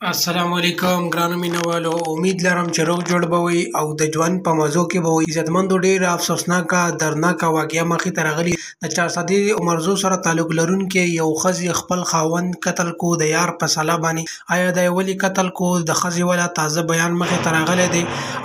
السلام علیکم ګرانو مینوالو، امید لرم چې روغ جوړ به وئ او د ژوند په مزو کې به وئ. عزتمندو، ډېره افسوسناکه دردناکه واقعه مخې ته راغلې. د چارسدي عمرزو سره تعلق لرونکي یو ښځې خپل خاوند قتل کو د یار په سلا باندې. آیا دا یې ولې قتل کو؟ د ښځې ولا تازه بیان مخې ته راغلی دی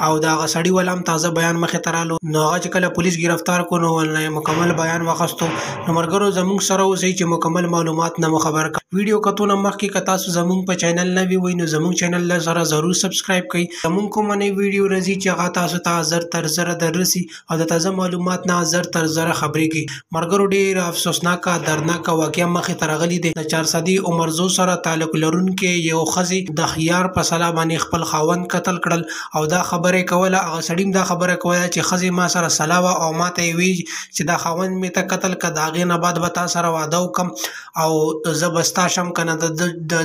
او د هغه سړي ولا هم تازه بیان مخې ته رالو. نو هغه چې کله پولیس ګرفتار کو نو ولنه یې مکمل بیان واخیستو. نو ملګرو، زموږ سره اوسئ چې مکمل معلومات نه مو خبر کړم. ویډیو کتو نه مخکې که تاسو زموږ په چینل نه وي نو زموږ چینل له سره ضرور سبسکرایب کړئ. زموږ کومه نوې ویډیو راځي چې هغه تاسو ته زر تر زره دررسي او د تازه معلومات نه زر تر زره خبرې کوي. ملګرو، ډېره افسوسناکه دردناکه واقعه مخې ته راغلې ده. د چارسدي عمرزو سره تعلق لرونکي یو ښځې د یار په سلا باندې خپل خاوند قتل کړل او دا خبره کوله. هغه سړي هم دا خبره کوله چې ښځې ما سره سلا وه او ما ته یې وی چې دا خاوند مې ته قتل که د هغې نه بعد به تا سره واده وکړم او زه به ستا شم که نه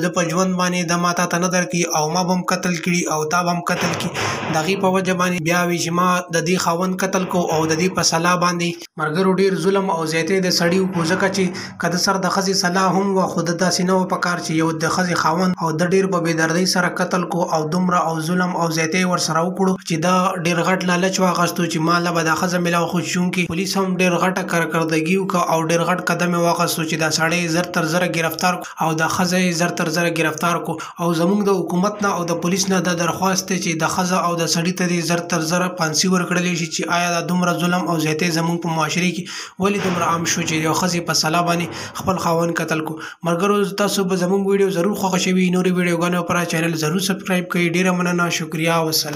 د په ژوند باندې د ما تا ته نه درکړي او ما به هم قتل کړي او تا به هم قتل کړي. د هغې په وجه باندې بیا وي چې ما د دې خاوند قتل کو او د دې په سلا باندې. ملګرو، ډېر ظلم او زیاتۍ د سړي وکړو، ځکه چې که د سر د ښځې سلا هم وه خو د داسې نه وه په کار چې یو د ښځې خاوند او د ډېر په بېدردۍ سره قتل کو او دومره او ظلم او زیاتۍ ورسره وکړو چې دا ډېر غټ لالچ واخیستو چې ما له به دا ښځه میلاو. خو چونکې پولیس هم ډېر غټه کارکردګي وکړه او ډېر غټ قدم یې واخیستو چې دا سړی زر تر زره ګرفتار او دا ښځه یې زر تر زره ګرفتار کو. او زموږ د حکومت نه او د پولیس نه دا درخواست دی چې د ښځه او د سړي ته دې زر تر زره پانسي ورکړلی شي چې آیا دا دومره ظلم او زیاتۍ زموږ په معاشرې کې ولې دومره عام شو چې یو ښځې په سلا باندې خپل خاوند قتل کو. ملګرو، تاسو به زموږ ویډیو ضرور خوښه شوي. نورې ویډیوګانو لپاره چینل ضرور سبسکرایب کړئ. ډېره مننه، شکریه، وسلام.